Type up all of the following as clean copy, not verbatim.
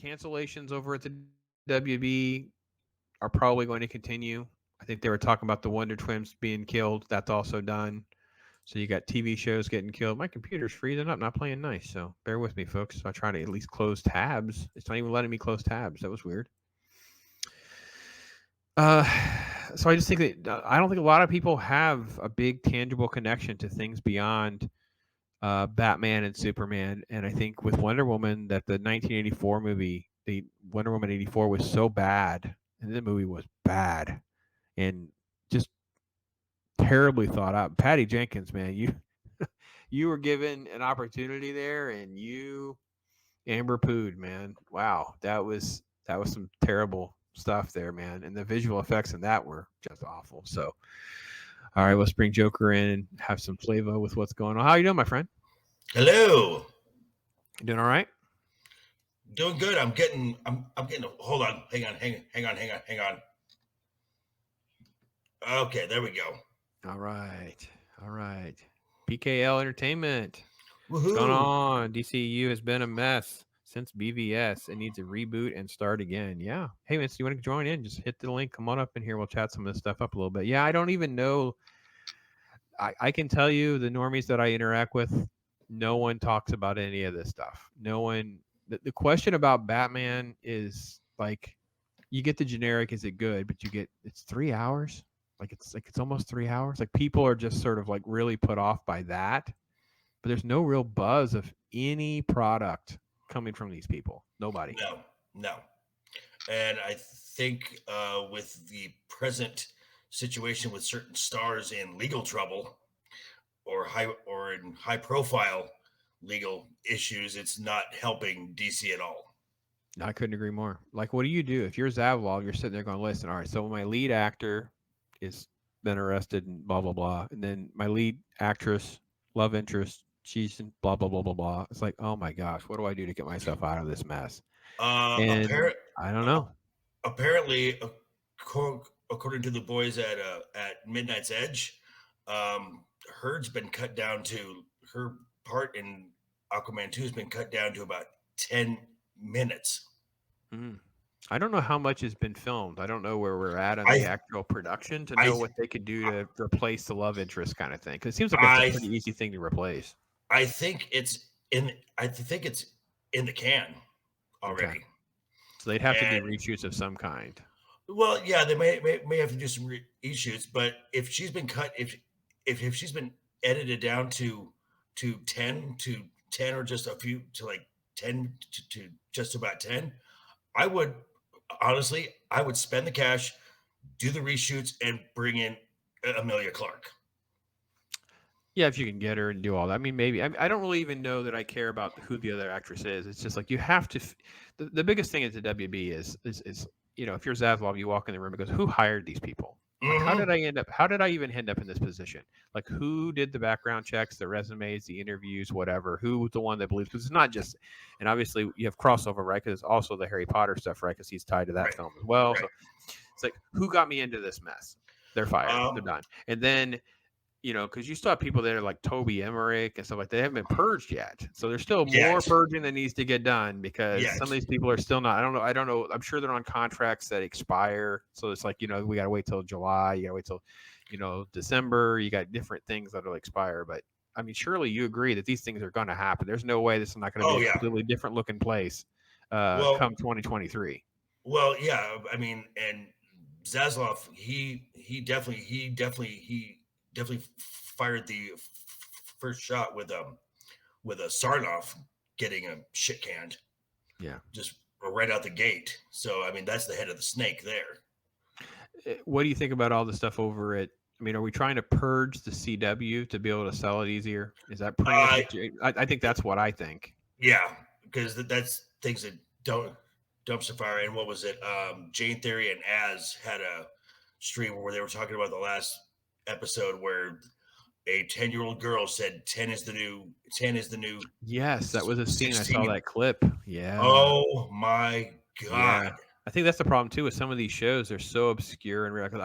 cancellations over at the WB are probably going to continue. I think they were talking about the Wonder Twins being killed. That's also done. So you got TV shows getting killed. My computer's freezing up, not playing nice. So bear with me, folks. I try to at least close tabs. It's not even letting me close tabs. That was weird. Uh, so I just think that I don't think a lot of people have a big tangible connection to things beyond Batman and Superman. And I think with Wonder Woman, that the 1984 movie, the Wonder Woman 84, was so bad, and the movie was bad and just terribly thought out. Patty Jenkins, man, you were given an opportunity there, and you Amber pooed, man. Wow, that was some terrible stuff there, man. And the visual effects in that were just awful. So, all right, let's bring Joker in and have some flavor with what's going on. How you doing, my friend? Hello. You doing all right? Doing good. I'm getting hold on. Hang on. Okay, there we go. All right, all right. PKL Entertainment. What's going Woohoo. on? DCU has been a mess since BVS. It needs a reboot and start again. Yeah. Hey, Vince, you want to join in? Just hit the link. Come on up in here. We'll chat some of this stuff up a little bit. Yeah, I don't even know. I can tell you the normies that I interact with, no one talks about any of this stuff. No one. The question about Batman is like, you get the generic, is it good? But it's 3 hours. It's almost 3 hours. Like people are just sort of like really put off by that. But there's no real buzz of any product coming from these people. Nobody. No. And I think with the present situation with certain stars in legal trouble or in high profile legal issues, it's not helping DC at all. I couldn't agree more. Like, what do you do if you're Zavalov? You're sitting there going, "Listen, all right. So my lead actor is been arrested and blah blah blah, and then my lead actress, love interest, she's in blah blah blah blah blah." It's like, oh my gosh, what do I do to get myself out of this mess? And Apparent, I don't know. apparently, according to the boys at Midnight's Edge, Heard's been cut down to her part in Aquaman 2 has been cut down to about 10 minutes. Mm. I don't know how much has been filmed. I don't know where we're at on the I actual production to I know what they could do to replace the love interest kind of thing. Because it seems like that's a I pretty easy thing to replace. I think it's in the can Okay. already. So they'd have to do And reshoots of some kind. well, yeah, they may have to do some reshoots, but if she's been cut, if she's been edited down to 10 or just a few to like 10 to just about 10, I would honestly I would spend the cash, do the reshoots, and bring in Amelia Clark. Yeah, if you can get her and do all that. I mean, maybe. I don't really even know that I care about who the other actress is. It's just like you have to. The biggest thing at the WB is if you're Zaslav, you walk in the room and goes, "Who hired these people? Like, how did Mm-hmm. I end up? How did I even end up in this position? Like, who did the background checks, the resumes, the interviews, whatever? Who was the one that believes? Because it's not just, and obviously you have crossover, right? Because it's also the Harry Potter stuff, right? Because he's tied to that Right, film as well. right. So it's like, who got me into this mess? They're fired. They're Um, done. And then because you still have people that are like Toby Emmerich and stuff like that. They haven't been purged yet. So there's still more yet, purging that needs to get done because some of yet. these people are still not. I don't know. I'm sure they're on contracts that expire. So it's like, we got to wait till July. You got to wait till, December. You got different things that'll expire. But I mean, surely you agree that these things are going to happen. There's no way this is not going to be Oh a yeah. completely different looking place Well, come 2023. well, yeah. I mean, and Zaslav, he definitely fired the first shot with a Sarnoff getting a shit canned Yeah. just right out the gate. So I mean, that's the head of the snake there. What do you think about all the stuff over at? I mean, are we trying to purge the CW to be able to sell it easier? Is that pretty much Uh, what I think that's what I think. yeah, because that's things that don't dumpster fire. And what was it? Jane Theory and Az had a stream where they were talking about the last episode where a 10-year-old girl said 10 is the new Yes, that was a scene. I saw 16. that clip. Yeah, Oh my yeah. god. I think that's the problem too with some of these shows. They're so obscure and real. Because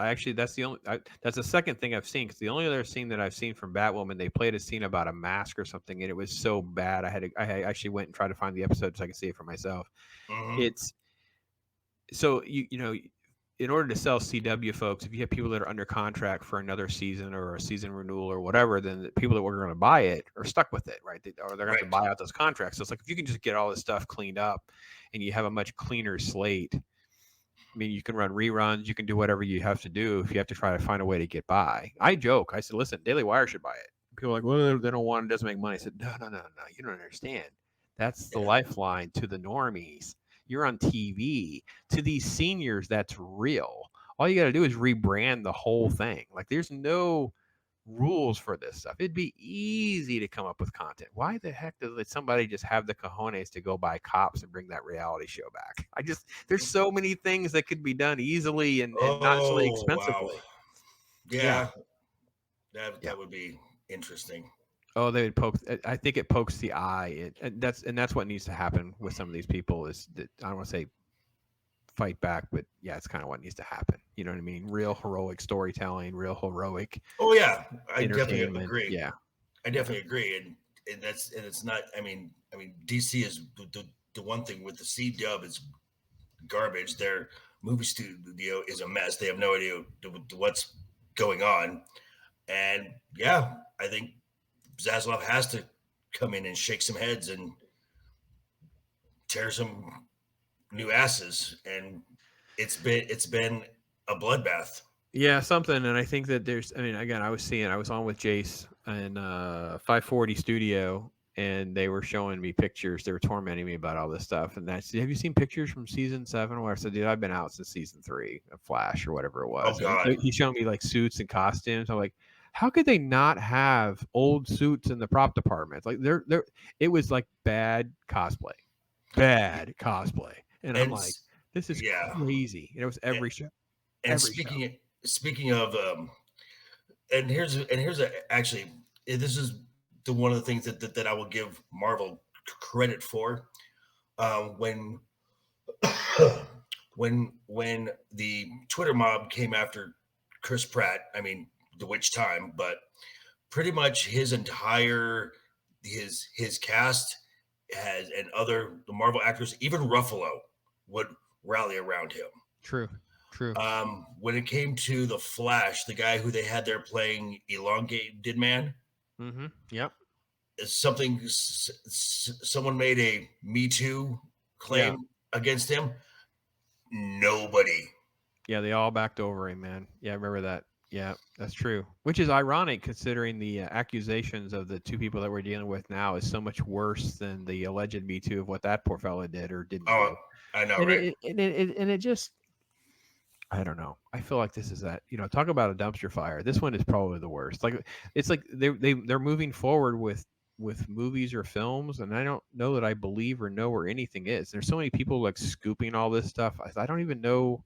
that's the second thing I've seen. Because the only other scene that I've seen from Batwoman, they played a scene about a mask or something, and it was so bad. I actually went and tried to find the episode so I could see it for myself. Mm-hmm. It's so you know, in order to sell CW folks, if you have people that are under contract for another season or a season renewal or whatever, then the people that were going to buy it are stuck with it, right? Or they're going to have to Right. buy out those contracts. So it's like if you can just get all this stuff cleaned up, and you have a much cleaner slate. I mean, you can run reruns, you can do whatever you have to do if you have to try to find a way to get by. I joke, I said, listen, Daily Wire should buy it. People are like, well, they don't want it, doesn't make money. I said, no, no, no, no, you don't understand. That's the Yeah. lifeline to the normies. You're on TV. To these seniors, that's real. All you got to do is rebrand the whole thing. Like, there's no rules for this stuff. It'd be easy to come up with content. Why the heck does somebody just have the cojones to go buy Cops and bring that reality show back? There's so many things that could be done easily and not so Oh wow. expensively. Yeah, Yeah, that yeah. that would be interesting. Oh, they would poke. I think it pokes the eye, and that's what needs to happen with some of these people. Is that I don't want to say fight back, but yeah, it's kind of what needs to happen. You know what I mean? Real heroic storytelling, real heroic Oh yeah, I definitely entertainment. agree. Yeah, I yeah. definitely agree, and it's not. I mean, DC is the one thing with the C Dub is garbage. Their movie studio is a mess. They have no idea what's going on, and yeah, I think Zaslav has to come in and shake some heads and tear some new asses, and it's been a bloodbath. Yeah, something, and I think that there's. I mean, again, I was on with Jace and 540 Studio, and they were showing me pictures. They were tormenting me about all this stuff, and I said, "Have you seen pictures from season 7?" Where I said, "Dude, I've been out since season 3 of Flash or whatever it Oh was." And God, he showed me like suits and costumes. I'm like, "How could they not have old suits in the prop department? Like, they're it was like bad cosplay," and I'm and like, "This is yeah, crazy." And it was and, every show, and every show. speaking of actually this is the one of the things that I will give Marvel credit for. When when the Twitter mob came after Chris Pratt, I mean, the which time, but pretty much his entire his cast has and other the Marvel actors, even Ruffalo would rally around him. True, true. When it came to the Flash, the guy who they had there playing Elongated Man, Mm-hmm. Yep. something someone made a Me Too Yeah. claim against him. Nobody. Yeah. They all backed over him, man. Yeah, I remember that. Yeah, that's true. Which is ironic considering the accusations of the two people that we're dealing with now is so much worse than the alleged Me Too of what that poor fella did or didn't Oh, do. I know, And right? it just, I don't know. I feel like this is that, talk about a dumpster fire. This one is probably the worst. Like it's like they're moving forward with movies or films, and I don't know that I believe or know where anything is. There's so many people like scooping all this stuff. I don't even know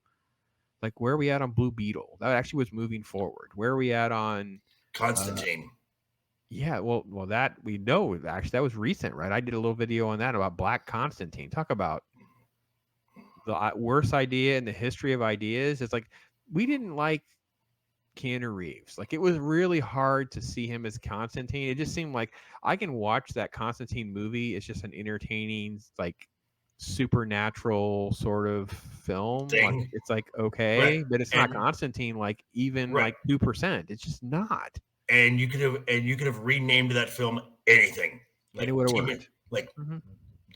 like where are we at on Blue Beetle. That actually was moving forward. Where are we at on uh Constantine. yeah, well that we know actually that was recent, right? I did a little video on that about Black Constantine. Talk about the worst idea in the history of ideas. It's like we didn't like Keanu Reeves. Like it was really hard to see him as Constantine. It just seemed like I can watch that Constantine movie. It's just an entertaining, like supernatural sort of film. Like Thing. it's like Right. okay, but it's not And Constantine. Like even right. like 2%. It's just not, And you could have renamed that film anything. and it Like would have Demon worked. like Mm-hmm.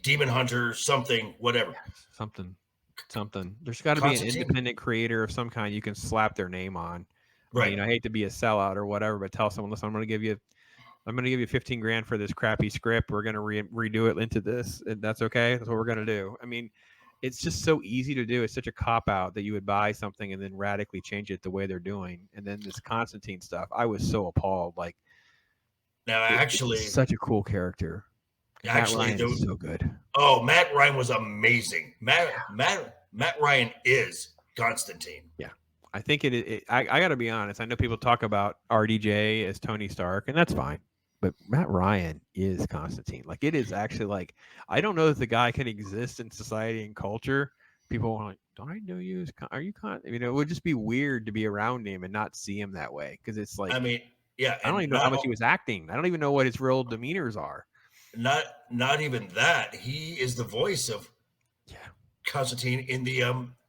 Demon Hunter, something, whatever. Yes, something. There's got to be an Constantine. independent creator of some kind you can slap their name on. I Right. mean, I hate to be a sellout or whatever, but tell someone, listen, I'm going to give you 15 grand for this crappy script. We're going to redo it into this. And that's okay. That's what we're going to do. I mean, it's just so easy to do. It's such a cop out that you would buy something and then radically change it the way they're doing. And then this Constantine stuff, I was so appalled. Like, Now it's actually such a cool character. And Matt actually Ryan is the so good. oh, Matt Ryan was amazing. Matt Ryan is Constantine. Yeah. I think I got to be honest. I know people talk about RDJ as Tony Stark, and that's fine. But Matt Ryan is Constantine. Like it is actually like I don't know that the guy can exist in society and culture people are like, "Don't I know you? Are you con?" You know, it would just be weird to be around him and not see him that way because it's like I mean, yeah, I don't and even know how much he was acting. I don't even know what his real demeanors are. not even that. He is the voice of Yeah, Constantine in the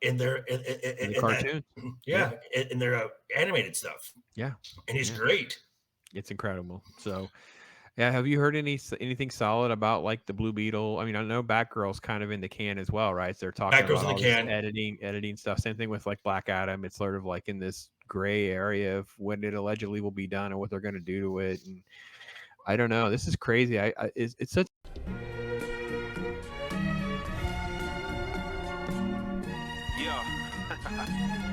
in their in the in that cartoons. yeah in their animated stuff, Yeah, and he's yeah, great. it's incredible. So, yeah, have you heard anything solid about like the Blue Beetle? I mean, I know Batgirl's kind of in the can as well, right? So they're talking Batgirl's about in the all this can. editing stuff. Same thing with like Black Adam. It's sort of like in this gray area of when it allegedly will be done and what they're going to do to it. And I don't know. This is crazy. It's such. Yeah.